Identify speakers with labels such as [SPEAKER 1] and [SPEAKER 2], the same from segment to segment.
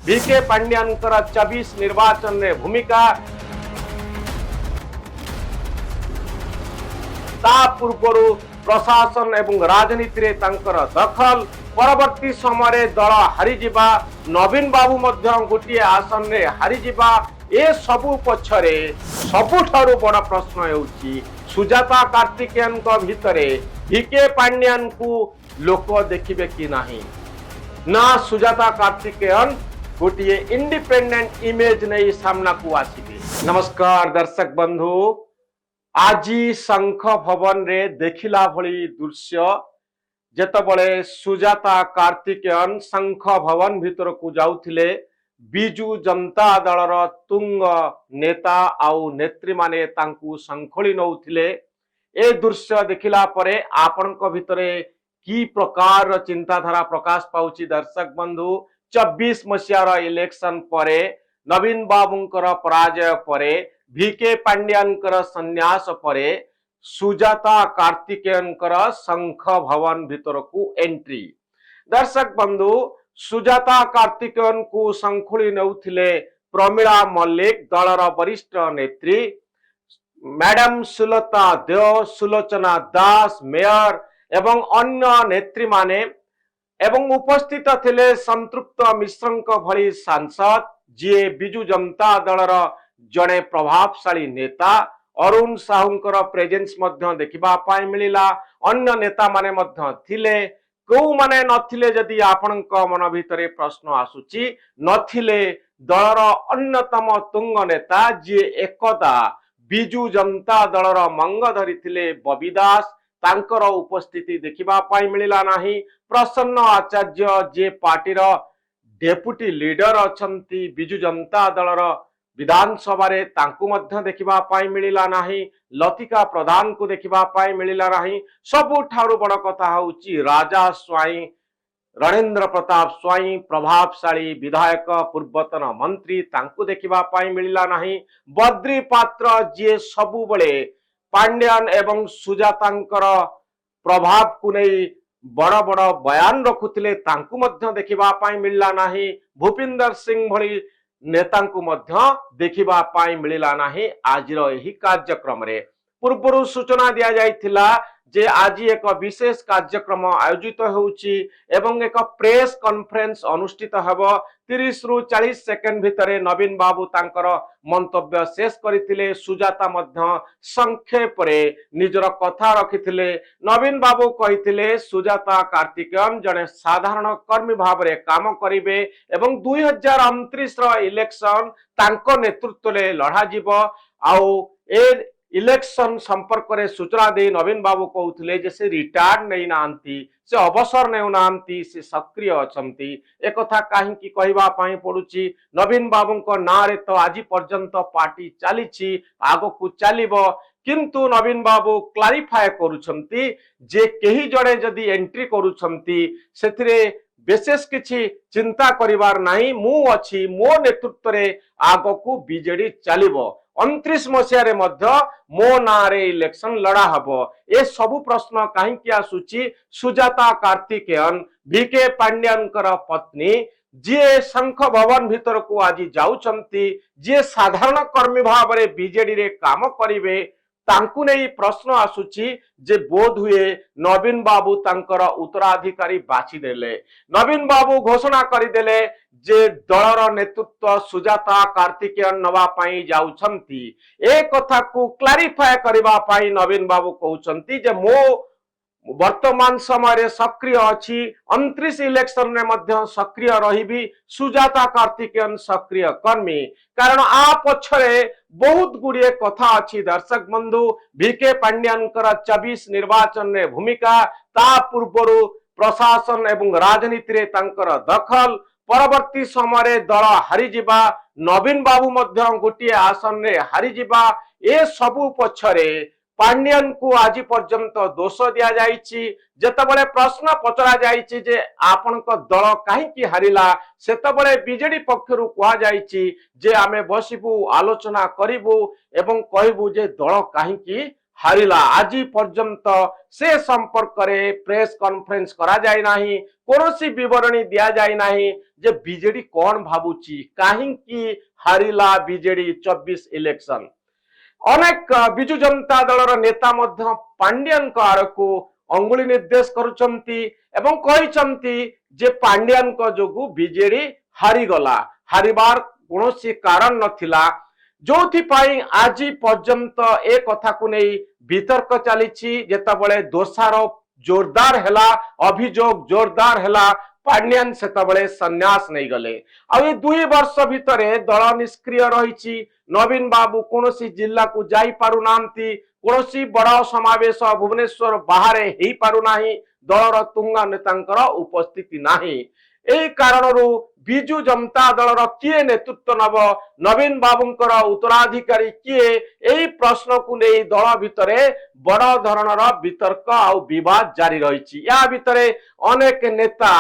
[SPEAKER 1] V K ପାଣ୍ଡିଆନଙ୍କର 24 ନିର୍ବାଚନରେ ଭୂମିକା ତା ପୂର୍ବରୁ ପ୍ରଶାସନ ଏବଂ ରାଜନୀତିରେ ତାଙ୍କର ଦଖଲ ପରବର୍ତ୍ତୀ ସମୟରେ ଦଳ ହାରିଯିବା ନବୀନ ବାବୁ ମଧ୍ୟ ଗୋଟିଏ ଆସନରେ ହାରିଯିବା ଏ ସବୁ ପଛରେ ସବୁଠାରୁ ବଡ଼ ପ୍ରଶ୍ନ ହେଉଛି ସୁଜାତା କାର୍ତ୍ତିକେୟନଙ୍କ ଭିତରେ ଭିକେ ପାଣ୍ଡିଆନଙ୍କୁ ଲୋକ ଦେଖିବେ କି ନାହିଁ ନା ସୁଜାତା କାର୍ତ୍ତିକେୟନ ଗୋଟିଏ इंडिपेंडेंट इमेज नहीं सामना को आसिबे। नमस्कार दर्शक बंधु, आज शंख भवन रे देखिला भली दृश्य जेतबळे सुजाता कार्तिकेयन शंख भवन भीतर को जाउथिले बिजू जनता दलर तुंग नेता आउ नेत्री माने तांकू शंखोली नउथिले ए दृश्य देखिला परे आपनक भितरे की प्रकार चिंताधारा प्रकाश पाउची दर्शक बंधु 24 मसीहार इलेक्शन परे नवीन बाबूंकर पराजय परे भिके पांड्यानकर संन्यास परे सुजाता कार्तिकेयनकर शंख भवन भीतर को एंट्री। दर्शक बंधु सुजाता कार्तिकेयन को शंखुली नेउथिले प्रमीला मल्लिक दलर वरिष्ठ नेत्री मैडम सुलता देव सुलोचना दास मेयर एवं अन्य नेत्री माने एवं उपस्थित थिले संतृप्त मिश्रंक भली सांसद जी बिजू जनता दलर जड़े प्रभावशाली नेता अरुण साहूंकर प्रेजेंस मध्य देखिबा पाई मिलिला। अन्य नेता माने मध्य थिले को माने नथिले जदि आपनक मन भितरे प्रश्न आसुची नथिले दलर अन्यतम तुंग नेता जी एकदा बिजू जनता दलर मंग धरिथिले बबी दास तांकर उपस्थिति देखिबा पाई मिलिला नाही। प्रसन्न आचार्य जे party deputy leader अछंती Biju Janata दलर विधानसभा रे तांकु मध्य देखिबा पाई मिलिला नाही। लतिका प्रधान को देखिबा पाई मिलिला नाही। सबु ठारू बड़ कथा होउची राजा स्वाई रणेंद्र प्रताप स्वाई प्रभावशाली विधायक पूर्वतन मंत्री तांकु देखिबा पाई मिलिला नाही। बद्री पात्र जे सबु बळे पांड्यान एवं सुजातांकर प्रभाव को नहीं बड़ बड़ बयान रखुथिले तांकु मध्य देखिबा पाई मिलला नाही। भूपिंदर सिंह भली नेता को मध्य देखिबा पाई मिलला नाही। आज एही कार्यक्रम रे पूर्व सूचना दिया जाइथिला जे आज एक विशेष कार्यक्रम आयोजित होउची एवं एक प्रेस कॉन्फ्रेंस अनुष्ठित हबो। 30 रु 40 सेकंड भितरे नवीन बाबू तांकर मंतव्य शेष करथिले। सुजाता मध्य संक्षेप रे निजर कथा रखिथिले। नवीन बाबू कहिथिले सुजाता कार्तिकेयन जने साधारण कर्मी भाव रे काम करिवे एवं 2029 रो इलेक्शन तांको नेतृत्व ले लढा जिवो। आउ ए इलेक्शन संपर्क रे सूचना दे नवीन बाबू कहउथिले जे से रिटायर्ड नै नांती से अवसर नै नांती से सक्रिय अछंती। एक कथा काहे की कहबा पई पडुची नवीन बाबूंको नारे तो आज पर्यंत पार्टी चलीची आगो को चलीबो किंतु नवीन बाबू क्लारिफाई करूछंती जे केही जड़े जदी एंट्री करूछंती सेथिरे विशेष किछि चिंता करिवार नाही। मु अछि मो नेतृत्व रे आगो को बीजेडी चलीबो 29 मसीह रे मध्य मो नारे इलेक्शन लड़ा हबो। ए सबु प्रश्न काहे की आसुची सुजाता कार्तिकेयन भिके पांड्यानकर पत्नी जे शंख भवन भीतर को आज जाउचंती जे साधारण कर्मी भाव रे बीजेडी रे काम करिवे तांकु नै प्रश्न आसुची जे बोध हुए नवीन बाबू तांकर उत्तराधिकारी बाछि देले। नवीन बाबू घोषणा करिदेले जे दलर नेतृत्व सुजाता कार्तिकेयन नवा पाई जाउछंती। ए कथा को क्लारिफाई करबा पाई नवीन बाबू कहउछंती जे मो वर्तमान समय सक्रिय अच्छी 29 इलेक्शन में मध्य सक्रिय रही सुजाता कार्तिकेयन सक्रिय कर्मी कारण आ पछरे बहुत गुड़िए कथा अच्छी। दर्शक बंधु भिके पांड्यानकर 24 निर्वाचन में भूमिका ता पूर्व प्रशासन एवं राजनीति रे तांकर दखल परवर्ती समय दल हारिजिबा नवीन बाबू मध्य गोटे आसन रे हारिजिबा ए सबु पछरे पांड्यान को आज पर्यंत दोष दिया जाइछि। जेतबळे प्रश्न पचरा जाइछि जे आपनक दल काहेकि हारिला सेतबळे बीजेडी पक्षरु कुआ जाइछि जे आमे बसिबु आलोचना करिबु एवं कहबु जे दल काहेकि हारिला आज पर्यंत से संपर्क रे प्रेस कॉन्फ्रेंस करा जाय नाही कोनोसी विवरणी दिया जाय नाही जे बीजेडी कौन भाबुची काहींकी हारिला बीजेडी 24 इलेक्शन अनेक विजु जनता दलर नेता मध्य पांड्यान आड़को अंगुली निर्देश करुचंती एवं कहिचंती जे पांड्यान जोगु बीजेडी हारिगला हारिबार कोनोसी कारण नथिला जोथि आज पर्यंत ए कथा को नहीं वितर्क चली जेतबळे दोषारोप जोरदार हैला अभियोग जोरदार हैला पांड्यान सेतबळे संन्यास नहीं गले आ ये 2 वर्ष भितरे दल निष्क्रिय रही नवीन बाबू कोनोसी जिल्ला को जाई पारु नांती कोनोसी बड़ा समावेश भुवनेश्वर बाहर हेई पारु नाही दलर तुंगा नेतांकर उपस्थिति नाही एही कारणरू बिजु जनता दलर किए नेतृत्व नब नवीन बाबूंकर उत्तराधिकारी किए एही प्रश्न को नहीं दल भितरे बड़ धरणर वितर्क आ विवाद जारी रही या भितरे अनेक नेता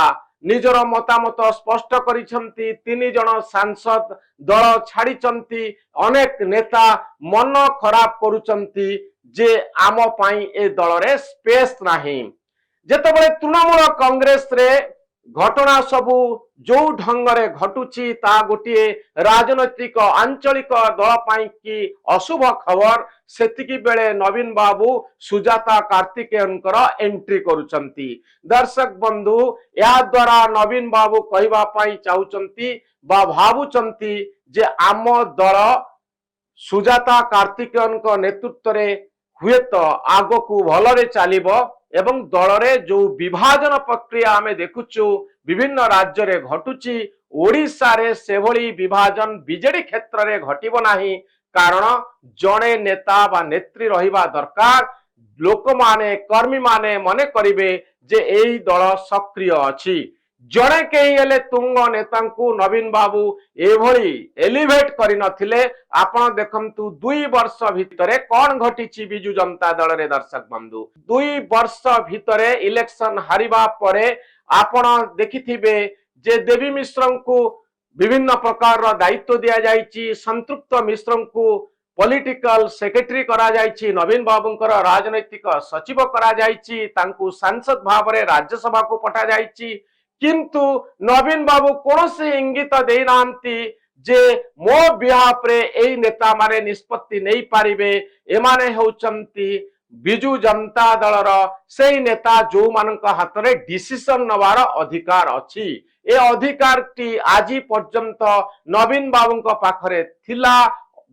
[SPEAKER 1] निजर मतामत स्पष्ट करिसंती 3 जन सांसद दल छाड़ी अनेक नेता मन खराब करुचंती जे आम पाई ए दल रे स्पेस नाही जेतबळे तृणमूल कांग्रेस रे घटना सबू जो ढंगरे घटुची ता गोटे राजनैतिक आंचलिक दल पाई की अशुभ खबर सेतिकी बेले नवीन बाबू सुजाता कार्तिकेयनकर एंट्री करुचंती दर्शक बंधु या द्वारा नवीन बाबू कहवा पाई चाहुचंती बा भाबुचंती जे आम दल सुजाता कार्तिकेयनक नेतृत्व रे हुए तो आग को भलरे चलिबो एवं दल रे जो विभाजन प्रक्रिया आमे देखुचु विभिन्न राज्य रे घटुची ओडिशा रे सेभली विभाजन बीजेडी क्षेत्र रे घटिबो नाही कारण जणे नेता बा नेत्री रहिबा दरकार लोक माने कर्मी माने मने करिवे जे एई दल सक्रिय अछि जणे केही हेले तुंग नेता को नवीन बाबू एभली एलिवेट करि नथिले आपण देखंतु 2 वर्ष भितरे कोन घटिछि बिजु जनता दल रे दर्शक बंधु 2 वर्ष भितरे इलेक्शन हारिबा परे आपण देखिथिबे जे देवी मिश्र को विभिन्न प्रकार रो दायित्व दिया जायछि संतृप्त मिश्र को पॉलिटिकल सेक्रेटरी करा जायछि नवीन बाबूंकर राजनैतिक सचिव करा जायछि तांकु सांसद भाव रे राज्यसभा को पठा जायछि किंतु नवीन बाबू कौन से इंगित देना जे मो बिहाफ रे एई नेता माने निष्पत्ति नहीं पारिबे एमाने होचंती बिजु जनता दलर से नेता जो मानक हाथ रे डिसीजन नवार अधिकार अछि ए अधिकार टी आज पर्यंत नवीन बाबूंक पाखरे थिला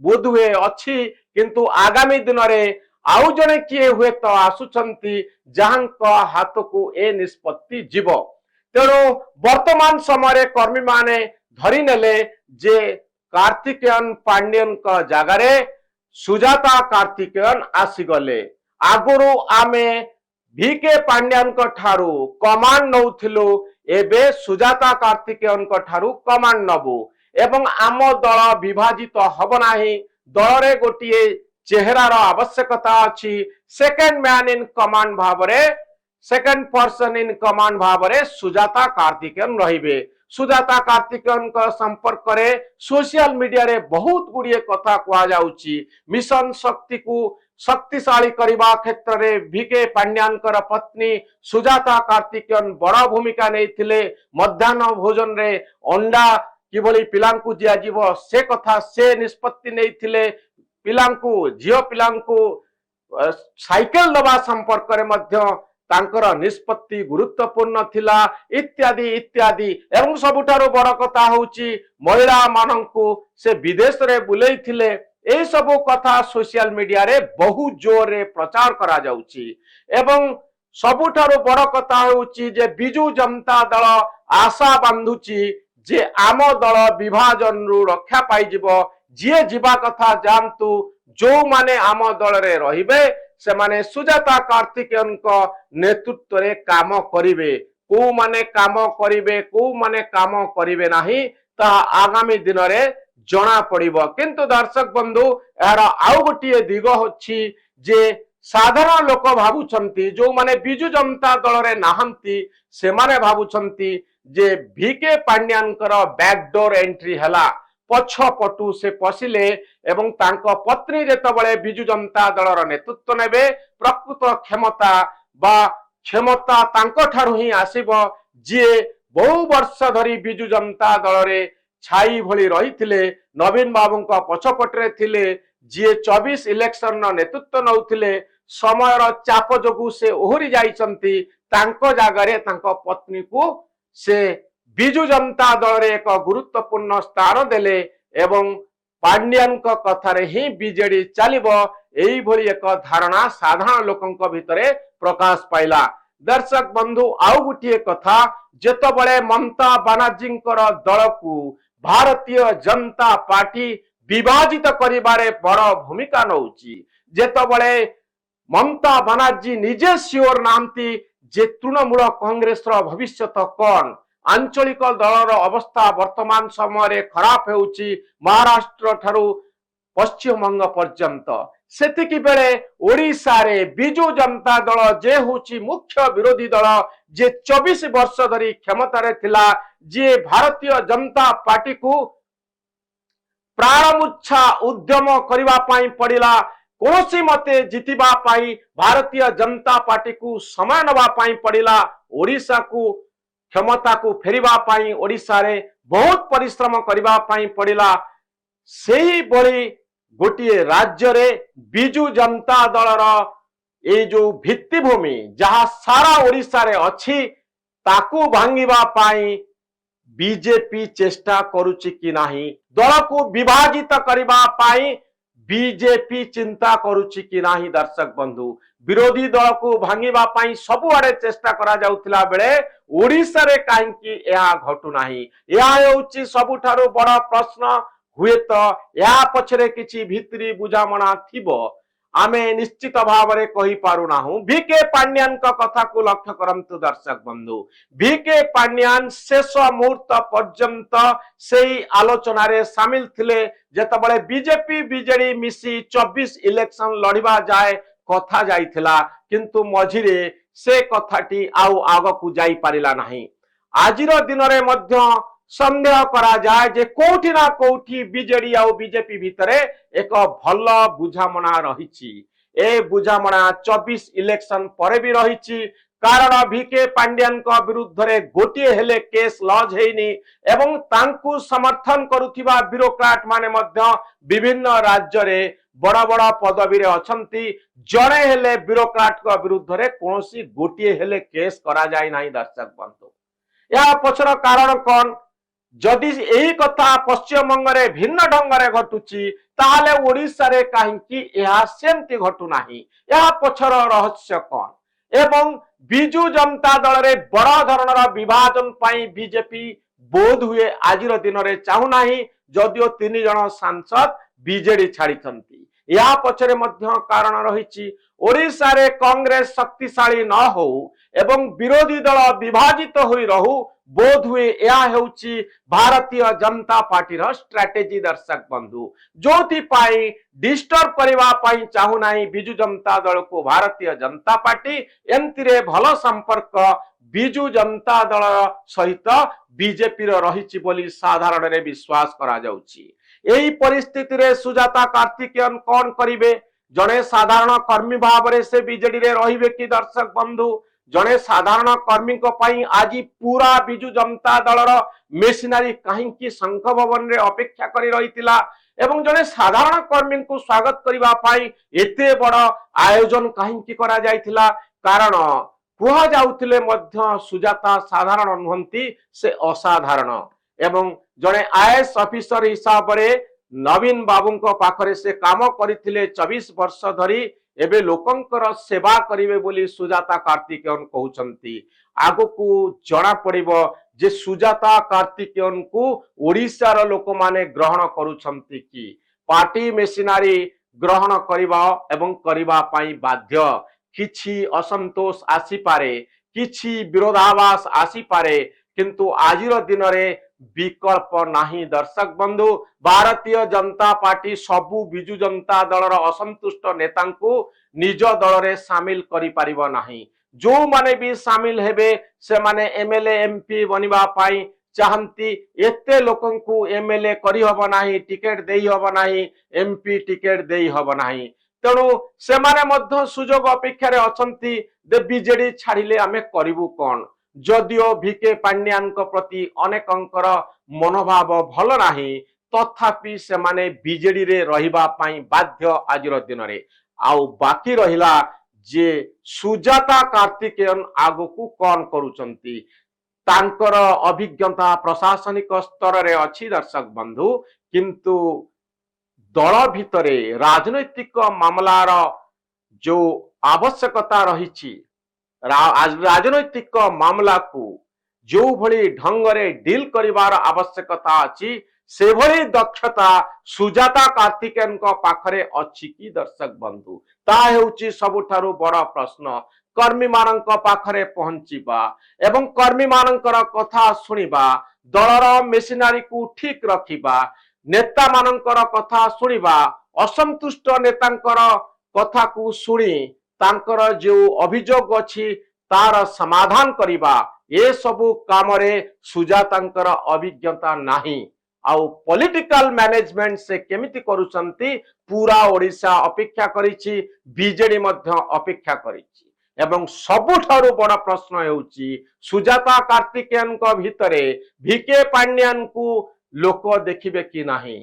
[SPEAKER 1] बोधुए अछि किंतु आगामी दिन रे आउ जने किए हुए तो आसुचंती जहांक हाथ को ए निष्पत्ति जीव तेणु वर्तमान समय कर्मी माने धरी नेले जे कार्तिकेयन पांड्यन का जगारे सुजाता कार्तिकेयन आसीगले आगुरु आमे भिके पांड्यन का ठारू कमांड नौथिलु एबे सुजाता कार्तिकेयन का ठारू कमांड नबु एवं आम दल विभाजित हब नाही दल रे गोटिए चेहरार आवश्यकता अछि second man in command Bhavre second person in command Bhavre Sujata Karthikeyan रहिबे सुजाता कार्तिकेयन का संपर्क करे सोशल मीडिया रे बहुत गुड़िए कथा कहा जाउची मिशन शक्ति को शक्तिशाली करबा क्षेत्र रे भिके पांड्यानकर पत्नी सुजाता कार्तिकेयन बड़ा भूमिका नेथिले मध्याह्न भोजन रे अंडा किभली पिलांकु दिया जीव से कथा से निष्पत्ति नेथिले पिलांकु झियो पिलांकु साइकेल दबा संपर्क रे मध्य तांकर निष्पत्ति गुरुत्वपूर्ण थिला इत्यादि इत्यादि एवं सबुठारो बड़ कथा होउची महिला मानंकु से विदेश रे बुलेई थिले ए सब कथा सोशल मीडिया रे बहु जोर रे प्रचार करा जाउची एवं सबुठारो बड़ कथा होउची जे बिजु जनता दल आशा बांधुची जे आम दल विभाजन रु रक्षा पाई जिवो जे जीवा कथा जानतु जो माने आम दल रे रहिबे से माने सुजाता कार्तिकेयन को नेतृत्व रे काम करिवे को माने काम करिवे को माने काम करिवे नाही ता आगामी दिन रे जना पड़िबो किंतु दर्शक बंधु यार आउ गोटिए दिग होछि जे साधारण लोक भाबुछंती जो माने बिजु जनता दल रे नाहंती से माने भाबुछंती जे भिके पांड्यानकर बैकडोर एंट्री हला ପଛପଟୁ ସେ ପଶିଲେ ଏବଂ ତାଙ୍କ ପତ୍ନୀ ଯେତେବେଳେ ବିଜୁ ଜନତା ଦଳର ନେତୃତ୍ୱ ନେବେ ପ୍ରକୃତ କ୍ଷମତା ତାଙ୍କ ଠାରୁ ହିଁ ଆସିବ, ଯିଏ ବହୁ ବର୍ଷ ଧରି ବିଜୁ ଜନତା ଦଳରେ ଛାଇ ଭଳି ରହିଥିଲେ, ନବୀନ ବାବୁଙ୍କ ପଛପଟରେ ଥିଲେ, ଯିଏ 24 ଇଲେକ୍ସନର ନେତୃତ୍ୱ ନେଉଥିଲେ, ସମୟର ଚାପ ଯୋଗୁଁ ସେ ଓହରି ଯାଇଛନ୍ତି, ତାଙ୍କ ଜାଗାରେ ତାଙ୍କ ପତ୍ନୀକୁ ସେ ବିଜୁ ଜନତା ଦଳରେ ଏକ ଗୁରୁତ୍ୱପୂର୍ଣ୍ଣ ସ୍ଥାନ ଦେଲେ ଏବଂ ପାଣ୍ଡିଆନଙ୍କ କଥାରେ ହିଁ ବିଜେଡି ଚାଲିବ, ଏଇଭଳି ଏକ ଧାରଣା ସାଧାରଣ ଲୋକଙ୍କ ଭିତରେ ପ୍ରକାଶ ପାଇଲା। ଦର୍ଶକ ବନ୍ଧୁ, ଆଉ ଗୋଟିଏ କଥା, ଯେତେବେଳେ ମମତା ବାନାର୍ଜୀଙ୍କର ଦଳକୁ ଭାରତୀୟ ଜନତା ପାର୍ଟି ବିଭାଜିତ କରିବାରେ ବଡ଼ ଭୂମିକା ନେଉଛି, ଯେତେବେଳେ ମମତା ବାନାର୍ଜୀ ନିଜେ ସିଓର ନାହାନ୍ତି ଯେ ତୃଣମୂଳ କଂଗ୍ରେସର ଭବିଷ୍ୟତ କଣ, ଆଞ୍ଚଳିକ ଦଳର ଅବସ୍ଥା ବର୍ତ୍ତମାନ ସମୟରେ ଖରାପ ହେଉଛି ମହାରାଷ୍ଟ୍ର ଠାରୁ ପଶ୍ଚିମବଙ୍ଗ ପର୍ଯ୍ୟନ୍ତ, ସେତିକି ବେଳେ ଓଡ଼ିଶାରେ ବିଜୁ ଜନତା ଦଳ ଯେ ହେଉଛି ମୁଖ୍ୟ ବିରୋଧୀ ଦଳ, ଯେ 24 ବର୍ଷ ଧରି କ୍ଷମତାରେ ଥିଲା, ଯିଏ ଭାରତୀୟ ଜନତା ପାର୍ଟିକୁ ପ୍ରାଣମୂର୍ଚ୍ଛା ଉଦ୍ୟମ କରିବା ପାଇଁ ପଡ଼ିଲା, କୌଣସି ମତେ ଜିତିବା ପାଇଁ ଭାରତୀୟ ଜନତା ପାର୍ଟିକୁ ସମୟ ନେବା ପାଇଁ ପଡ଼ିଲା, ଓଡ଼ିଶାକୁ କ୍ଷମତାକୁ ଫେରିବା ପାଇଁ ଓଡ଼ିଶାରେ ବହୁତ ପରିଶ୍ରମ କରିବା ପାଇଁ ପଡ଼ିଲା, ସେଇଭଳି ଗୋଟିଏ ରାଜ୍ୟରେ ବିଜୁ ଜନତା ଦଳର ଏଇ ଯୋଉ ଭିତ୍ତିଭୂମି ଯାହା ସାରା ଓଡ଼ିଶାରେ ଅଛି, ତାକୁ ଭାଙ୍ଗିବା ପାଇଁ ବିଜେପି ଚେଷ୍ଟା କରୁଛି କି ନାହିଁ, ଦଳକୁ ବିଭାଜିତ କରିବା ପାଇଁ ବିଜେପି ଚିନ୍ତା କରୁଛି କି ନାହିଁ। ଦର୍ଶକ ବନ୍ଧୁ, ବିରୋଧୀ ଦଳକୁ ଭାଙ୍ଗିବା ପାଇଁ ସବୁଆଡେ ଚେଷ୍ଟା କରାଯାଉଥିଲା ବେଳେ ଓଡ଼ିଶାରେ କାହିଁକି ଏହା ଘଟୁନାହିଁ, ଏହା ହେଉଛି ସବୁଠାରୁ ବଡ଼ ପ୍ରଶ୍ନ। ହୁଏତ ଏହା ପଛରେ କିଛି ଭିତରି ବୁଝାମଣା ଥିବ, ଆମେ ନିଶ୍ଚିତ ଭାବରେ କହିପାରୁନାହୁଁ। ଭିକେ ପାଣ୍ଡିଆନଙ୍କ କଥାକୁ ଲକ୍ଷ୍ୟ କରନ୍ତୁ ଦର୍ଶକ ବନ୍ଧୁ, ଭିକେ ପାଣ୍ଡିଆନ ଶେଷ ମୁହୂର୍ତ୍ତ ପର୍ଯ୍ୟନ୍ତ ସେଇ ଆଲୋଚନାରେ ସାମିଲ ଥିଲେ, ଯେତେବେଳେ ବିଜେପି ବିଜେଡି ମିଶି 24 ଇଲେକ୍ସନ ଲଢିବା ଯାଏ କଥା ଯାଇଥିଲା, କିନ୍ତୁ ମଝିରେ ସେ କଥାଟି ଆଉ ଆଗକୁ ଯାଇପାରିଲା ନାହିଁ। ଆଜିର ଦିନରେ ମଧ୍ୟ ସନ୍ଦେହ କରାଯାଏ ଯେ କୋଉଠି ନା କୋଉଠି ବିଜେଡି ଆଉ ବିଜେପି ଭିତରେ ଏକ ଭଲ ବୁଝାମଣା ରହିଛି। ଏ ବୁଝାମଣା 24 ଇଲେକ୍ସନ ପରେ ବି ରହିଛି, କାରଣ ଭିକେ ପାଣ୍ଡିଆନଙ୍କ ବିରୁଦ୍ଧରେ ଗୋଟିଏ ହେଲେ କେସ୍ ଲଜ୍ ହେଇନି ଏବଂ ତାଙ୍କୁ ସମର୍ଥନ କରୁଥିବା ବ୍ୟୁରୋକ୍ରାଟ ମାନେ ମଧ୍ୟ ବିଭିନ୍ନ ରାଜ୍ୟରେ ବଡ଼ ବଡ଼ ପଦବୀରେ ଅଛନ୍ତି, ଜଣେ ହେଲେ ବ୍ୟୁରୋକ୍ରାଟଙ୍କ ବିରୁଦ୍ଧରେ କୌଣସି ଗୋଟିଏ ହେଲେ କେସ୍ କରାଯାଇ ନାହିଁ। ଦର୍ଶକ ବନ୍ଧୁ, ଏହା ପଛର କାରଣ କଣ? ଯଦି ଏହି କଥା ପଶ୍ଚିମବଙ୍ଗରେ ଭିନ୍ନ ଢଙ୍ଗରେ ଘଟୁଛି, ତାହେଲେ ଓଡ଼ିଶାରେ କାହିଁକି ଏହା ସେମିତି ଘଟୁନାହିଁ? ଏହା ପଛର ରହସ୍ୟ କଣ? ଏବଂ ବିଜୁ ଜନତା ଦଳରେ ବଡ଼ ଧରଣର ବିଭାଜନ ପାଇଁ ବିଜେପି ବୋଧ ହୁଏ ଆଜିର ଦିନରେ ଚାହୁଁନାହିଁ, ଯଦିଓ 3 ଜଣ ସାଂସଦ ବିଜେଡି ଛାଡ଼ିଛନ୍ତି। ଏହା ପଛରେ ମଧ୍ୟ କାରଣ ରହିଛି। ଓଡ଼ିଶାରେ କଂଗ୍ରେସ ଶକ୍ତିଶାଳୀ ନ ହଉ ଏବଂ ବିରୋଧୀ ଦଳ ବିଭାଜିତ ହୋଇ ରହୁ, ବୋଧ ହୁଏ ଏହା ହେଉଛି ଭାରତୀୟ ଜନତା ପାର୍ଟିର ଷ୍ଟ୍ରାଟେଜି। ଦର୍ଶକ ବନ୍ଧୁ, ଯୋଉଥିପାଇଁ ଡିଷ୍ଟର୍ବ କରିବା ପାଇଁ ଚାହୁଁନାହିଁ ବିଜୁ ଜନତା ଦଳକୁ ଭାରତୀୟ ଜନତା ପାର୍ଟି, ଏମିତିରେ ଭଲ ସମ୍ପର୍କ ବିଜୁ ଜନତା ଦଳ ସହିତ ବିଜେପିର ରହିଛି ବୋଲି ସାଧାରଣରେ ବିଶ୍ୱାସ କରାଯାଉଛି। ଏହି ପରିସ୍ଥିତିରେ ସୁଜାତା କାର୍ତ୍ତିକେୟନ କଣ କରିବେ? ଜଣେ ସାଧାରଣ କର୍ମୀ ଭାବରେ ସେ ବିଜେଡିରେ ରହିବେ କି? ଦର୍ଶକ ବନ୍ଧୁ, ଜଣେ ସାଧାରଣ କର୍ମୀଙ୍କ ପାଇଁ ଆଜି ପୁରା ବିଜୁ ଜନତା ଦଳର ମେସିନାରୀ କାହିଁକି ଶଙ୍ଖ ଭବନରେ ଅପେକ୍ଷା କରି ରହିଥିଲା ଏବଂ ଜଣେ ସାଧାରଣ କର୍ମୀଙ୍କୁ ସ୍ୱାଗତ କରିବା ପାଇଁ ଏତେ ବଡ଼ ଆୟୋଜନ କାହିଁକି କରାଯାଇଥିଲା? କାରଣ କୁହାଯାଉଥିଲେ ମଧ୍ୟ ସୁଜାତା ସାଧାରଣ ନୁହନ୍ତି, ସେ ଅସାଧାରଣ ଏବଂ ଜଣେ ଆଇଏଏସ୍ ଅଫିସର ହିସାବରେ ନବୀନ ବାବୁଙ୍କ ପାଖରେ ସେ କାମ କରିଥିଲେ 24 ବର୍ଷ ଧରି, ଏବେ ଲୋକଙ୍କର ସେବା କରିବେ ବୋଲି ସୁଜାତା କାର୍ତ୍ତିକେୟନ କହୁଛନ୍ତି। ଆଗକୁ ଜଣା ପଡ଼ିବ ଯେ ସୁଜାତା କାର୍ତ୍ତିକେୟନଙ୍କୁ ଓଡ଼ିଶାର ଲୋକମାନେ ଗ୍ରହଣ କରୁଛନ୍ତି କି? ପାର୍ଟି ମେସିନାରୀ ଗ୍ରହଣ କରିବା ଏବଂ କରିବା ପାଇଁ ବାଧ୍ୟ। କିଛି ଅସନ୍ତୋଷ ଆସିପାରେ, କିଛି ବିରୋଧାଭାସ ଆସିପାରେ, କିନ୍ତୁ ଆଜିର ଦିନରେ ବିକଳ୍ପ ନାହିଁ। ଦର୍ଶକ ବନ୍ଧୁ, ଭାରତୀୟ ଜନତା ପାର୍ଟି ସବୁ ବିଜୁ ଜନତା ଦଳର ଅସନ୍ତୁଷ୍ଟ ନେତାଙ୍କୁ ନିଜ ଦଳରେ ସାମିଲ କରିପାରିବ ନାହିଁ। ଯୋଉମାନେ ବି ସାମିଲ ହେବେ ସେମାନେ ଏମଏଲଏ ଏମପି ବନିବା ପାଇଁ चाहती एते लोकंकु एमएलए करी हबो नाही, टिकेट देई हबो नाही, एमपी टिकेट देई हबो नाही। तेणु से माने मध्य सुजोग अपेक्षा रे अछंती दे बीजेडी छाड़िले आमे करिवु कोन। जदिओ भिके पांड्यान को प्रति अनेकंकर मनोभाव भल नाही, तथापि से माने बीजेडी रे रहिबा पाई बाध्य आजिर दिन रे। आउ बाकी रहिला जे सुजाता कार्तिकेयन आगकु कौन करूचंती, तांकर अभिज्ञता प्रशासनिक स्तर रे अछि दर्शक बंधु, किंतु दल भितरे राजनैतिक मामलार जो आवश्यकता रही, राजनैतिक मामला को जो भली ढंग रे डील करिवार आवश्यकता अछि, से भली दक्षता सुजाता कार्तिकेयन को पाखरे अछि कि दर्शक बंधु, ता हेउची सबुठारु बड़ प्रश्न। कर्मी मानक पाखरे पहुंचीबा एवं कर्मी मानकर कथा सुनिबा, दलर मेसिनारी को ठीक रखिबा, नेता मानकर कथा सुनिबा, असंतुष्ट नेतांकर कथा को सुनी तांकर जो अभियोग अछि तार समाधान करिबा, ए सबु काम रे सुजातांकर अभिज्ञता नाही। आउ पॉलिटिकल मैनेजमेंट से केमिति करूचंती पूरा ओडिशा अपेक्षा करिछि, बीजेडी मध्य अपेक्षा करिछि। एवं सबुठारु बड़ प्रश्न हेउची सुजाता कार्तिकेयन को भितरे भिके पांड्यान को लोक देखिबे कि नाही,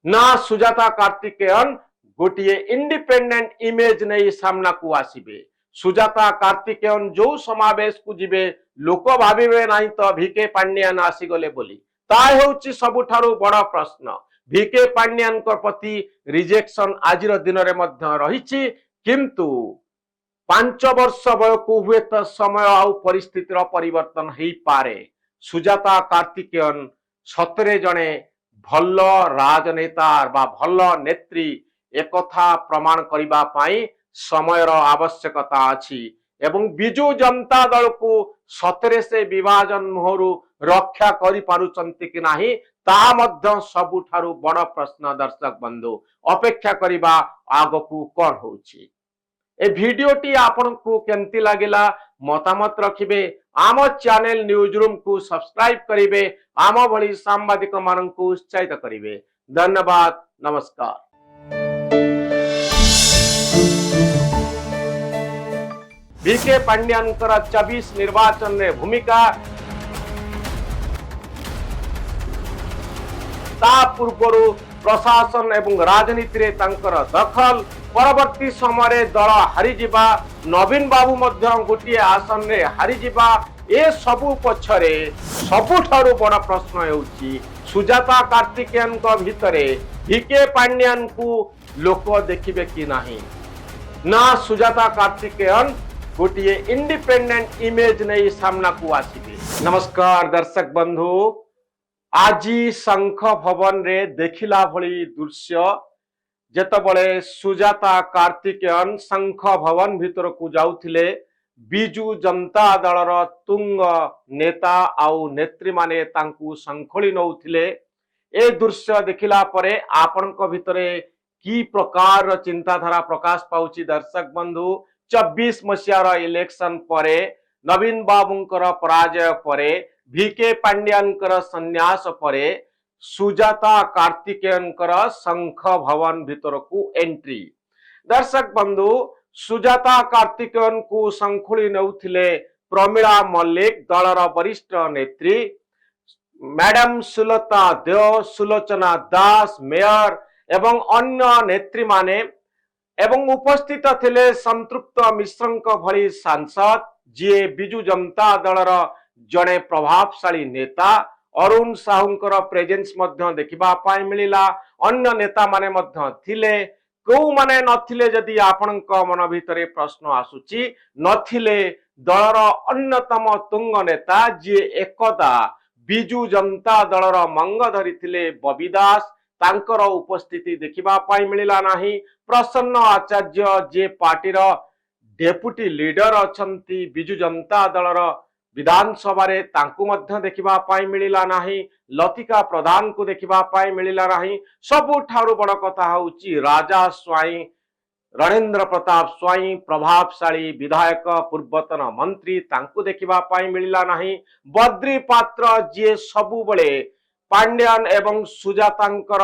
[SPEAKER 1] ना सुजाता कार्तिकेयन गोटिए इंडिपेंडेंट इमेज नहीं सामना को आसीबे। सुजाता कार्तिकेयन जो समावेश को जिबे लोक भाबिबे नाही तो भिके पांड्यान आसीगले बोली, ता हेउची सबुठारु बड़ प्रश्न। भिके पांड्यान को प्रति रिजेक्शन आजिर दिन रे मध्य रहिछि, किंतु 5 वर्ष बयकु हुए तो समय आउ परिस्थितिर परिवर्तन हेई पारे। सुजाता कार्तिकेयन सतरे जणे भल राजनेता बा भल नेत्री एकथा प्रमाण करिबा पाई समयर आवश्यकता अछि एवं बिजु जनता दल को सतरे से विभाजन मुहरु रक्षा करि पारुचंती कि नाही, ता मध्य सबुठारु बड़ प्रश्न दर्शक बंधु। अपेक्षा करिबा आगकु कोन होउची। ए भिडियोटी आपनकु केमती लागिला मतामत रखिबे, आम चैनल न्यूज रूम को सब्सक्राइब करिबे, आम भली सांबादिक माननकु उत्साहित करिबे। धन्यवाद, नमस्कार। भिके पांड्यानकर 24 निर्वाचन रे भूमिका, ता पूर्वरु प्रशासन एवं राजनीति रे तांकर दखल, परवर्ती समय दल हारी जिबा, नवीन बाबू मध्य गोटे आसन रे हारी जिबा, ए सबु पछरे सबुठारु बड़ प्रश्न हेउची सुजाता कार्तिकेयन को भितरे भिके पांड्यान को लोक देखिबे कि नाही, ना सुजाता कार्तिकेयन गोटे इंडिपेंडेंट इमेज नहीं सामना को आसीबे। नमस्कार दर्शक बंधु, आजी शंख भवन रे देखिला भली दृश्य जेतबळे सुजाता कार्तिकेयन शंख भवन भीतर को जाउथिले, बिजु जनता दलर तुंग नेता आउ नेत्री माने तांकु संखोली नउथिले। ए दृश्य देखिला परे आपनक भितरे की प्रकार चिंताधारा प्रकाश पाउची दर्शक बंधु। 24 मसीहार इलेक्शन परे, नवीन बाबूंकर पराजय परे, भिके पांड्यानकर संन्यास परे, सुजाता कार्तिकेयनकर शंख भवन भीतर को एंट्री। दर्शक बंधु, सुजाता कार्तिकेयन को संखुली नउथिले प्रमिला मल्लिक, दलर वरिष्ठ नेत्री, मैडम सुलता देव, सुलोचना दास, मेयर एवं अन्य नेत्री माने, एवं उपस्थित थिले संतृप्त मिश्रंक भली सांसद, जी बिजु जनता दलर जड़े प्रभावशाली नेता। अरुण साहुंकर प्रेजेंस मध्य देखिबा पाई मिलिला। अन्य नेता माने मध्य थिले, को माने नथिले जदि आपनक मन भितरे प्रश्न आसुची, नथिले दलर अन्यतम तुंग नेता जी एकदा बिजु जनता दलर मंग धरिथिले बबी दास, तांकर उपस्थिति देखिबा पाई मिलिला नाही। प्रसन्न आचार्य जे पार्टीर डेपुटी लीडर अछंती बिजु जनता दलर विधानसभा रे, तांकु मध्य देखिबा पाई मिलिला नाही। लतिका प्रधान को देखिबा पाई मिलिला नाही। सबुठारु बड़ कथा होउची राजा स्वाई रणेंद्र प्रताप स्वाई प्रभावशाली विधायक पूर्वतन मंत्री तांकु देखिबा पाई मिलिला नाही। बद्री पात्र जे सबु बळे पांड्यान एवं सुजातांकर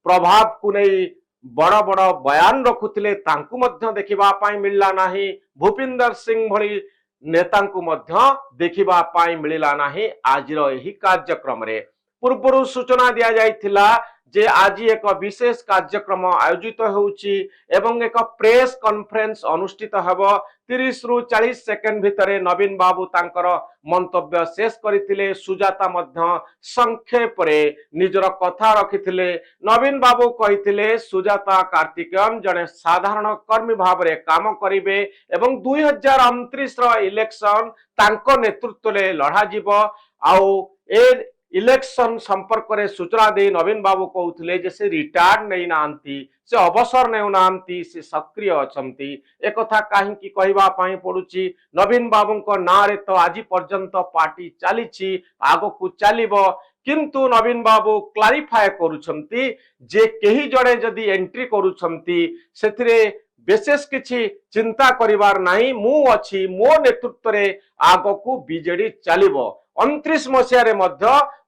[SPEAKER 1] प्रभाव को नहीं बड़ बड़ बयान रखुथिले तांकु मध्य देखिबा पाई मिलिला नाही। भूपिंदर सिंह भली नेतांकु मध्य देखिबा पाई मिलिला नाही। आजिर एही कार्यक्रम रे पूर्व सूचना दिया जाइथिला जे आज एक विशेष कार्यक्रम आयोजित होउची एवं एक प्रेस कॉन्फ्रेंस अनुष्ठित हबो। 30 रु 40 सेकंड भितरे नवीन बाबू तांकर मंतव्य शेष करथिले। सुजाता मध्य संक्षेप रे निजर कथा रखिथिले। नवीन बाबू कहिथिले सुजाता कार्तिकेयन जने साधारण कर्मी भाव रे काम करिवे एवं 2029 रो इलेक्शन तांको नेतृत्व ले लढा जीवो। आउ ए इलेक्शन संपर्क में सूचना दे नवीन बाबू कहते जे से रिटायर्ड नहीं नांती, से अवसर नहीं नांती, से सक्रिय अछंती। एक कथा काहे कहवा पाई पड़ुची। नवीन बाबू को ना रे तो आज पर्यंत पार्टी चली आगो को चलिबो, किंतु नवीन बाबू क्लारिफाए करूछंती जे केही जड़े जदि एंट्री करूछंती सेथिरे विशेष किछि चिंता करिवार नाही। मु अछि, मो नेतृत्व रे आगो को बीजेडी चलिबो। 29 मसीह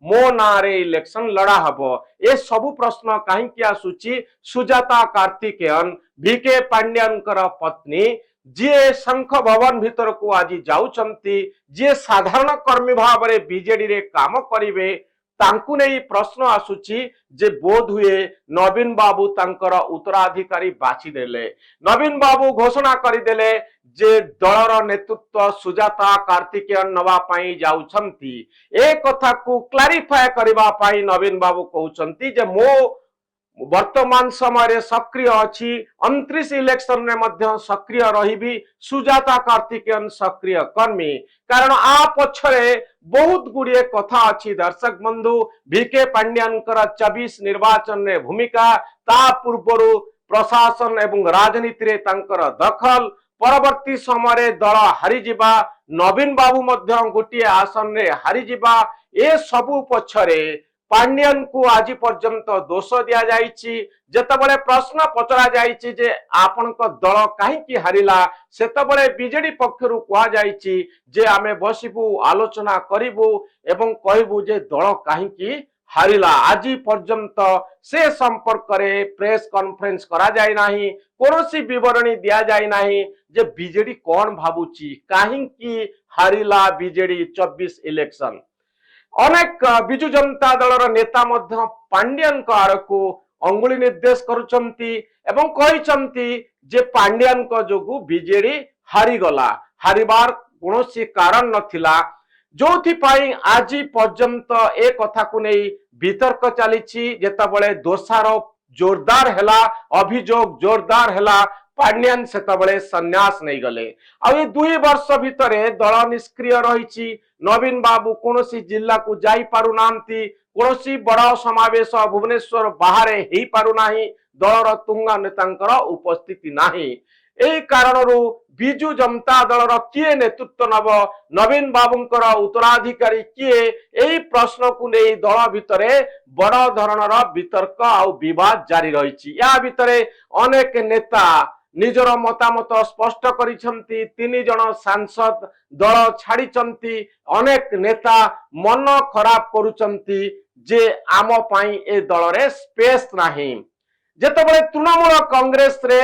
[SPEAKER 1] मो नारे इलेक्शन लड़ा हबो। ए सबु प्रश्न कहीं आसुची। सुजाता कार्तिकेयन वीके पांड्यानकर पत्नी जे शंख भवन भीतर को आज जाउचंती, जे साधारण कर्मी भाव रे बीजेडी रे काम करिवे तांकु नहीं प्रश्न आसुची जे बोध हुए नवीन बाबू तांकर उत्तराधिकारी बाछि देले। नवीन बाबू घोषणा करिदेले जे दलर नेतृत्व सुजाता कार्तिकेयन नवा पाई जाउछंती। ए कथा को क्लारिफाई करबा पाई नवीन बाबू कहउछंती जे मो वर्तमान समय सक्रिय अच्छी। 29 इलेक्शन में मध्य सक्रिय रही। सुजाता कार्तिकेयन सक्रिय कर्मी कारण आ पछरे बहुत गुड़िए कथा अच्छी। दर्शक बंधु वीके पांड्यानकर 24 निर्वाचन में भूमिका, ता पूर्व प्रशासन एवं राजनीति रे तांकर दखल, परवर्ती समय दल हारीजिबा, नवीन बाबू मध्य गोटे आसन रे हारीजिबा, ए सबु पछरे पांड्यान को आज पर्यंत दोष दिया जाइछि। जेतबळे प्रश्न पचरा जाइछि जे आपनक दल काहेकि हारिला, सेतबळे बीजेडी पक्षरु कहा जाइछि जे आमे बसिबु, आलोचना करिबु एवं कहबु जे दल काहेकि हारिला। आज पर्यंत से संपर्क रे प्रेस कॉन्फ्रेंस करा जाय नाही, कोनोसी विवरणी दिया जाय नाही जे बीजेडी कोन भाबुची, काहेकि हारिला बीजेडी 24 इलेक्शन। अनेक विजु जनता दलर नेता मध्य पांड्यान को आड़को अंगुली निर्देश करुचंती एवं कहिचंती जे पांड्यान को जोगु बीजेडी हारी गला। हारिबार कोनोसी कारण नथिला, जोथि पाई आज पर्यंत ए कथा को नहीं वितर्क चलीछि। जेतबळे दोषारोप जोरदार हैला, अभियोग जोरदार हैला, पांड्यान सेतबळे संन्यास नहीं गले। आ 2 वर्ष भितरे दल निष्क्रिय रहिछि। नवीन बाबू कोनोसी जिल्ला को जाई पारु नांती, कोनोसी बड़ा समावेश भुवनेश्वर बाहर हेई पारु नाही, दलर तुंगा नेतांकर उपस्थिति नाही। एही कारणरू बिजु जनता दलर किए नेतृत्व नब, नवीन बाबूंकर उत्तराधिकारी किए, एही प्रश्न को नहीं दल भितरे बड़ धरणर वितर्क आ विवाद जारी रहिछि। या भितरे अनेक नेता निजर मतामत स्पष्ट करिसंती। 3 जन सांसद दल छाड़िचंती। अनेक नेता मन खराब करुचंती जे आम पाई ए दल रे स्पेस नाही। जेतबळे तृणमूल कांग्रेस रे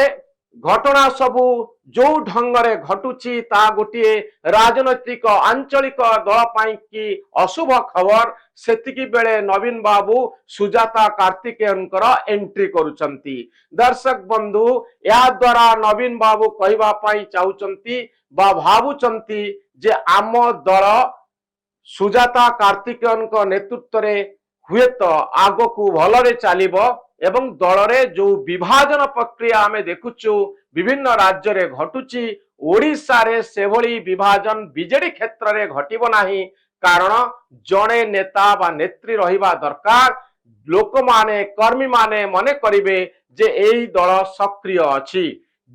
[SPEAKER 1] घटना सबू जो ढंग रे घटुची ता गोटे राजनैतिक आंचलिक दल पाई की अशुभ खबर, सेतिकी बेले नवीन बाबू सुजाता कार्तिकेयनकर एंट्री करुचंती। दर्शक बंधु या द्वारा नवीन बाबू कहवा पाई चाहुचंती बा भाबुचंती जे आम दल सुजाता कार्तिकेयन को नेतृत्व रे हुए तो आगो को भलरे चलिबो एवं दल रे जो विभाजन प्रक्रिया आमे देखुचु विभिन्न राज्य रे घटुची, ओडिशा रे सेभली विभाजन बीजेडी क्षेत्र रे घटिबो नाही। कारण जणे नेता बा नेत्री रहिबा दरकार। लोक माने कर्मी माने मने करिवे जे एई दल सक्रिय अछि।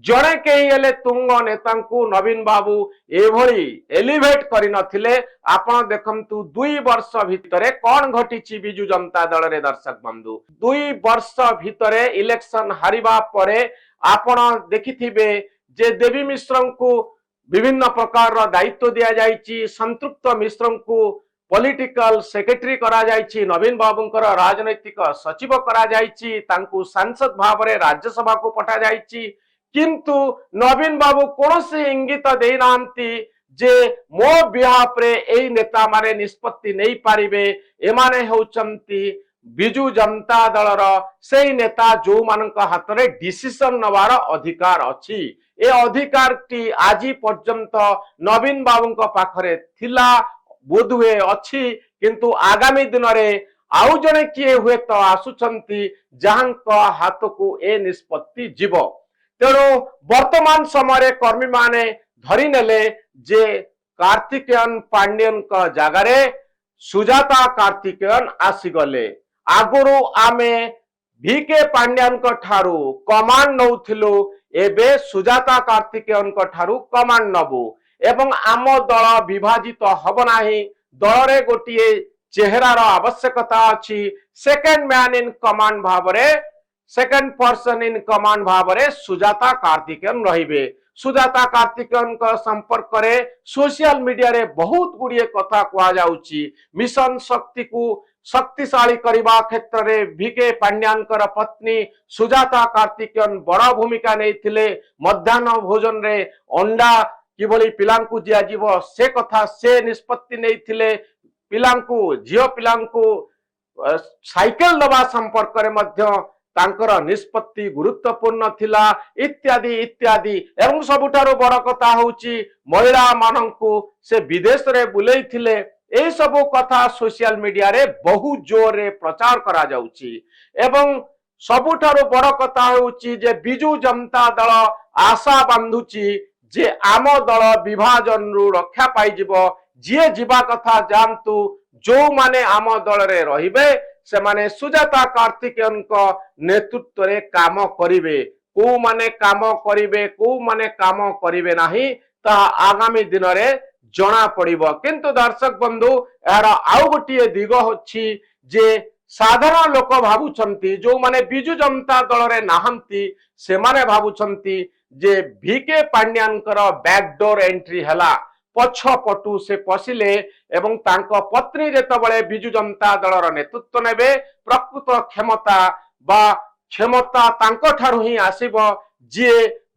[SPEAKER 1] जड़े कहीं हेले तुंग नेता नवीन बाबू एभली एलिवेट कर नथिले। आपण देखंतु 2 वर्ष भितरे कौन घटी बिजु जनता दल रे दर्शक बंधु 2 वर्ष भितरे इलेक्शन हारिबा परे आपण देखिथिबे जे देवी मिश्र को विभिन्न प्रकार दायित्व दिया जायछि। संतृप्त मिश्र को पॉलिटिकल सेक्रेटरी करा जायछि, नवीन बाबूंकर राजनैतिक सचिव करा जायछि, तांकु सांसद भाव रे राज्यसभा को पठा जायछि। किंतु नवीन बाबू कौन से इंगित देनांती जे मो बिहाफ रे एई नेता माने निष्पत्ति नहीं पारिबे। एमाने होचंती बिजु जनता दलर सेई नेता जो मानक हाथ रे डिसीजन नवार अधिकार अछि। ए अधिकार टी आजी पर्यंत नवीन बाबूंक पाखरे थिला बोधुए अछि, किंतु आगामी दिन रे आउ जने किए हुए तो आसुचंती जहांक हाथ को ए निष्पत्ति जीव। तेणु वर्तमान समय कर्मी माने धरी नेले जे कार्तिकेयन पांड्यन का जगारे सुजाता कार्तिकेयन आसीगले। आगुरु आमे भिके पांड्यन का ठारू कमांड नौथिलु, एबे सुजाता कार्तिकेयन का ठारू कमांड नबु एवं आम दल विभाजित हब नाही। दल रे गोटिए चेहरार आवश्यकता अछि। Second man in command Bhavre second person in command Bhavre Sujata Karthikeyan रहिबे। सुजाता कार्तिकेयन का संपर्क करे सोशल मीडिया रे बहुत गुड़िए कथा कुआ जाउची। मिशन शक्ति को शक्तिशाली करबा क्षेत्र रे भिके पांड्यानकर पत्नी सुजाता कार्तिकेयन बड़ भूमिका नेथिले। मध्याह्न भोजन रे अंडा किभली पिलांकु दिया जीवो से कथा से निष्पत्ति नेथिले। पिलांकु झियो पिलांकु साइकेल दबा संपर्क रे मध्य तांकर निष्पत्ति गुरुत्वपूर्ण थिला इत्यादि इत्यादि। एवं सबुठारु बड़ कथा होउची महिला मानंकु से विदेश रे बुलेई थिले। ए सब कथा सोशल मीडिया रे बहु जोर रे प्रचार करा जाउची। एवं सबुठारु बड़ कथा होउची जे बिजु जनता दल आशा बांधुची जे आम दल विभाजन रु रक्षा पाई जिवो। जे जीवा कथा जानतु, जो माने आम दल रे रहिबे से माने सुजाता कार्तिकेयन को नेतृत्व रे काम करिवे। को माने काम करिवे को माने काम करिवे नाही ता आगामी दिन रे जना पड़िबो। किंतु दर्शक बंधु यार आउ गोटिए दिग होछि जे साधारण लोक भाबुछंती जो माने बिजु जनता दल रे नाहंती से माने भाबुछंती जे भिके पांड्यानकर बैकडोर एंट्री हला। पछपटु से पशिले एवं तांको पत्नी जेतबळे बिजु जनता दलर नेतृत्व नेबे प्रकृत क्षमता बा क्षमता तांको ठारु ही आसीबो जे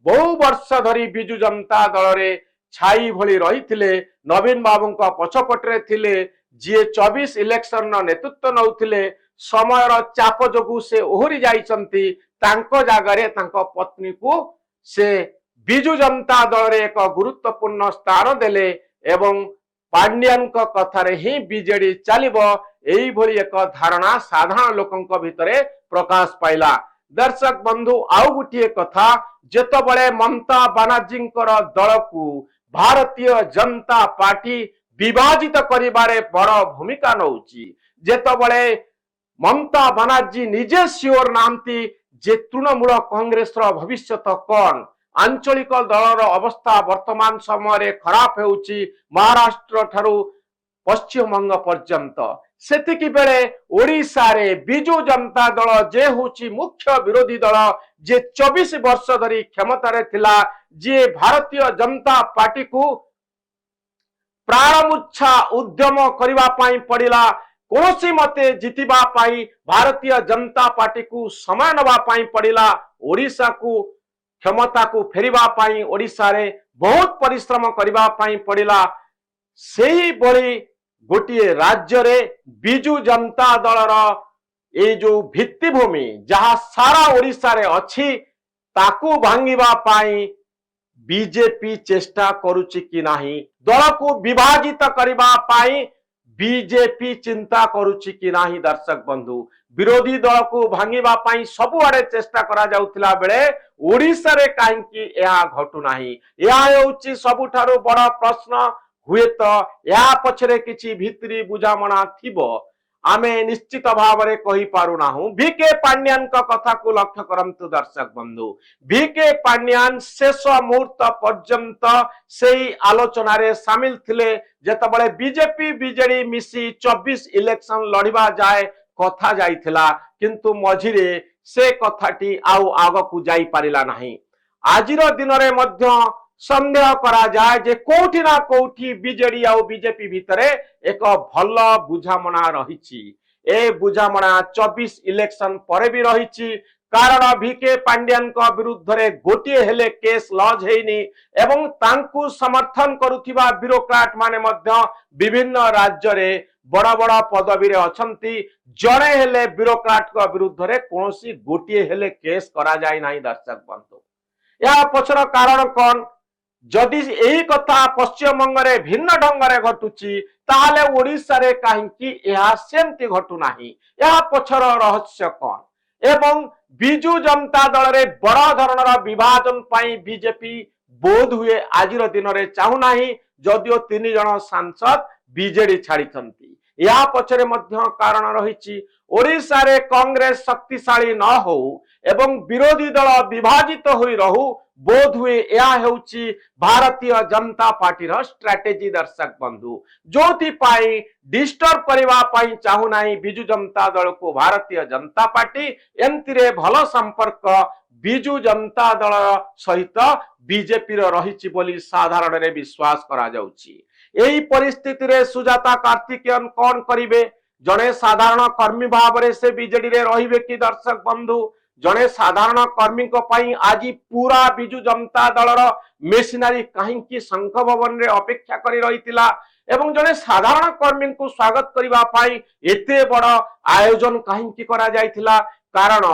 [SPEAKER 1] बहु वर्ष धरी बिजु जनता दल रे छाई भली रहिथिले। नवीन बाबूंको पछपटरे थिले जे 24 इलेक्शन न नेतृत्व नउथिले। समयर चाप जोगु से ओहरी जाइचंती। तांको जागारे तांको पत्नी को से बिजु जनता दल रे एक गुरुत्वपूर्ण स्थान देले एवं पांड्यान को कथारे ही बीजेडी चलिबो एई भली एक धारणा साधारण लोकंक भितरे प्रकाश पाइला। दर्शक बंधु आउ गुटिए कथा जेतबळे ममता बानार्जींकर दल को भारतीय जनता पार्टी विभाजित करिबारे बड़ भूमिका नउची। जेतबळे ममता बानार्जी निजे सियोर नांती जे तृणमूल कांग्रेस रो भविष्य कौन। आंचलिक दलर अवस्था वर्तमान समय खराब होउची महाराष्ट्र ठारू पश्चिम बंग पर्यंत। सेतिकी बेले ओडिशा रे बिजु जनता दल जे होउची मुख्य विरोधी दल जे 24 वर्ष धरी क्षमता रे थिला, जे भारतीय जनता पार्टी को प्राणमुच्छा उद्यम करबा पई पड़िला। कोसी मते जितिबा पई भारतीय जनता पार्टी को समय नबा पई पड़िला। ओडिशा को क्षमता को फेरिबा पाई ओडिशा रे बहुत परिश्रम करिबा पाई पड़िला। सेही बड़ी गोटिए राज्य रे बिजु जनता दलर ए जो भित्तिभूमि जहा सारा ओडिशा रे अछि ताकू भांगिबा पाई बीजेपी चेष्टा करूची कि नाही। दल को विभाजित करिबा पाई बीजेपी चिंता करूची कि नाही। दर्शक बंधु विरोधी दल को भांगिबा पाई सबु आड़े चेष्टा करा जाउथिला बेले ओडिशा रे काहेकि एहा घटु नाही। एहा हेउची सबुठारु बड़ प्रश्न। हुए तो या पछरे किछि भितरी बुझामणा थिबो। आमे निश्चित भाव में कही पारुना हूं। वीके पांड्यान का कथा को लक्ष्य करंतु दर्शक बंधु, वीके पांड्यान शेष मुहूर्त पर्यंत सेई आलोचना रे शामिल थिले जेतबळे बीजेपी बीजेडी मिसी 24 इलेक्शन लड़िबा जाए कथा जाइथिला, किंतु मझिरे से कथाटी आउ आगकू जाई पारिला नाही। आजिर दिन रे मध्य संदेह करा जाए जे कोठी ना कोठी बीजेडी आउ बीजेपी भितरे एक भल बुझामणा रहिछि। ए बुझामणा 24 इलेक्शन परे भी रहिछि, कारण वीके पांड्यान का विरुद्ध रे गोटिए हेले केस लॉज हेइनी एवं तांकू समर्थन करुथिबा ब्यूरोक्राट माने मध्य विभिन्न राज्य रे बड़ा बड़ा पदवी रे अछंती। जणे हेले ब्यूरोक्राट का विरुद्ध रे कोनोसी गोटिए हेले केस करा जाय नाही। दर्शक बंधु, या पछर कारण कोन? जदि यही कथा पश्चिम बंगरे भिन्न ढंगरे घटुची ताहले ओडिशा रे काहेकि यह सेमती घटु नाही? या पछर रहस्य कोन? एवं बिजु जनता दल रे बड़ा धरणर विभाजन पाई बीजेपी बोध हुए आजिर दिन रे चाहू नाही, जदियो 3 जण सांसद बीजेडी छाड़िछंती। या पछरे मध्य कारण रहिछि। ओडिशा रे कांग्रेस शक्तिशाली न हो एवं विरोधी दल विभाजित होई रहू, बोध हुए यह हेउछि भारतीय जनता पार्टी रो स्ट्रेटेजी। दर्शक बंधु, जोथि पाई डिस्टर्ब करबा पाई चाहू नाही बिजु जनता दल को भारतीय जनता पार्टी, एंतिरे भल संपर्क बिजु जनता दल सहित बीजेपी रो रहिछि बोली साधारण रे विश्वास करा जाउछि। एही परिस्थिति रे सुजाता कार्तिकेयन कोन करिवे? जने साधारण कर्मी भाव रे से बीजेडी रे रहिबे कि? दर्शक बंधु, जने साधारण कर्मी को पाई आजी पूरा बिजु जनता दलर मेसिनारी कहीं शंख भवन रे अपेक्षा करी रहितिला एवं जने साधारण कर्मी को स्वागत करिबा पाई एते बड़ आयोजन कहीं करा जाइतिला? कारण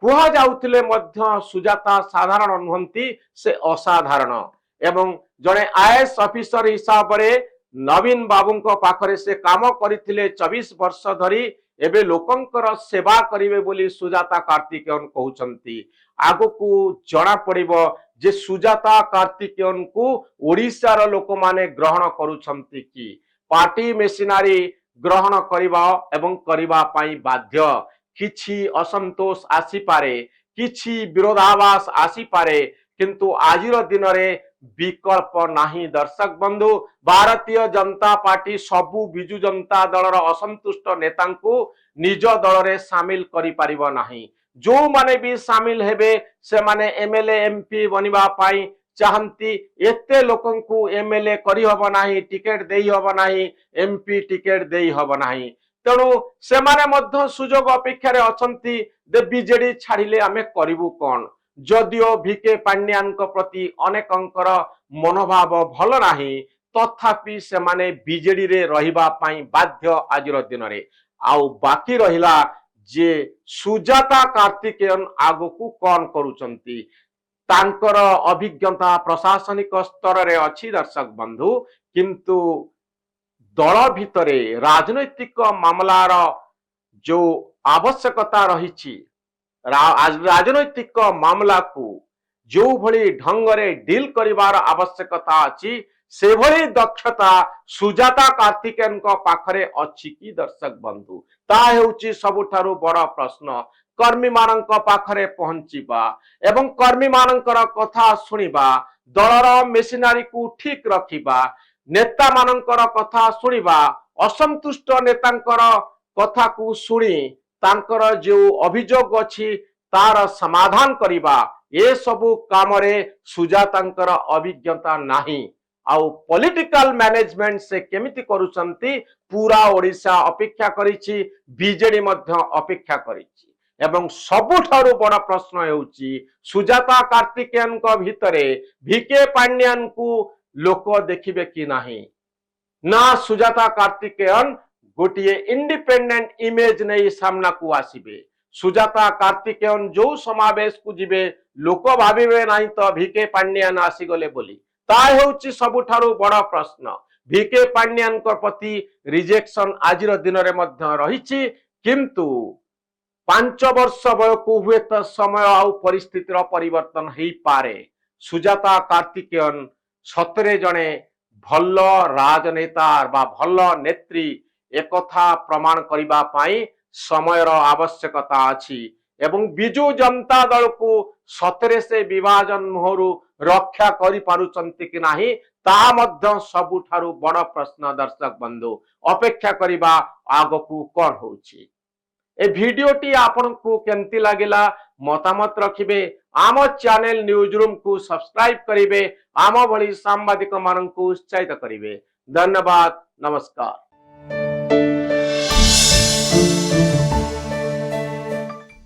[SPEAKER 1] कुहा जाउतिले मध्य सुजाता साधारण नुहंती, से असाधारण एवं जने आईएएस ऑफिसर हिसाब रे नवीन बाबू को पाखरे से काम करिथिले 24 वर्ष धरी। एबे लोकंकर सेवा करिवे बोली सुजाता कार्तिकेयन कहउचंती। आगो को जणा पड़िबो जे सुजाता कार्तिकेयन को ओडिसा रो लोक माने ग्रहण करूछंती कि पार्टी मेसिनारी ग्रहण करिबा एवं करिबा पाई बाध्य। किछि असंतोष आसी पारे, किछि विरोधाभास आसी पारे, किंतु आजिर दिन रे विकल्प नाही। दर्शक बंधु, भारतीय जनता पार्टी सबु बिजु जनता दलर असंतुष्ट नेता को निज दल रे शामिल करि परिबो नाही। जो माने भी शामिल हेबे से माने एमएलए एमपी बनिबा पाई चाहंती। एते लोकन को एमएलए करि हबो नाही, टिकेट देई हबो नाही, एमपी टिकेट देई हबो नाही। तेणु से माने मध्य सुजोग अपेक्षा रे अछंती दे बीजेडी छाड़िले आमे करिवु कोन? जदियो वीके पांड्यान को प्रति अनेकंकर मनोभाव भल नाही, तथापि से माने बीजेडी रे रहिबा पाई बाध्य आजिर दिन रे। आउ बाकी रहिला जे सुजाता कार्तिकेयन आगो को कौन करूचंती? तांकर अभिज्ञता प्रशासनिक स्तर रे अछि। दर्शक बंधु, किंतु दल भितरे राजनैतिक मामलार जो आवश्यकता रहिछि, राजनैतिक मामला को जो भली ढंग रे डील करिवार आवश्यकता अछि, से भली दक्षता सुजाता कार्तिकेयन को पाखरे अछि कि? दर्शक बंधु, ता हेउछि सबुठारु बड़ प्रश्न। कर्मी मानक पाखरे पहुंचीबा एवं कर्मी मानकर कथा सुनिबा, दलर मेसिनारी को ठीक रखिबा, नेता मानकर कथा सुनिबा, असंतुष्ट नेतांकर कथा को सुनी तांकर जो अभियोग अछि तार समाधान करिबा, ए सबु काम रे सुजातांकर अभिज्ञता नाही। आउ पॉलिटिकल मैनेजमेंट से केमिति करूचंती पूरा ओडिशा अपेक्षा करिछि, बीजेडी मध्य अपेक्षा करिछि। एवं सबुठारु बड़ प्रश्न हेउछि सुजाता कार्तिकेयन को भितरे वीके पांड्यान को लोक देखिबे कि नाही? ना सुजाता कार्तिकेयन गोटिए इंडिपेंडेंट इमेज नहीं सामना को आसीबे। सुजाता कार्तिकेयन जो समावेश को जिबे लोक भाबिबे नाही तो वीके पांड्यान आसीगले बोली। ता हेउछि सबुठारु बड़ प्रश्न। वीके पांड्यान को प्रति रिजेक्शन आजिर दिन रे मध्य रहिछि, किंतु 5 वर्ष बयकु हुए तो समय आउ परिस्थितिर परिवर्तन हेई पारे। सुजाता कार्तिकेयन सतरे जणे भल राजनेता बा भल नेत्री एकथा प्रमाण करिबा पाई समयर आवश्यकता अछि एवं बिजु जनता दल को सतरे से विभाजन मुहरु रक्षा करि पारुचंती कि नाही ता मध्य सबुठारु बड़ प्रश्न दर्शक बंधु अपेक्षा करिबा आगकू कोन होउची। ए भिडियोटी आपनकू केमती लागिला मतामत रखिबे आम चैनल न्यूज रूम को सब्सक्राइब करिवे आम भली सांबादिक माननकू उत्साहित करिवे। धन्यवाद, नमस्कार।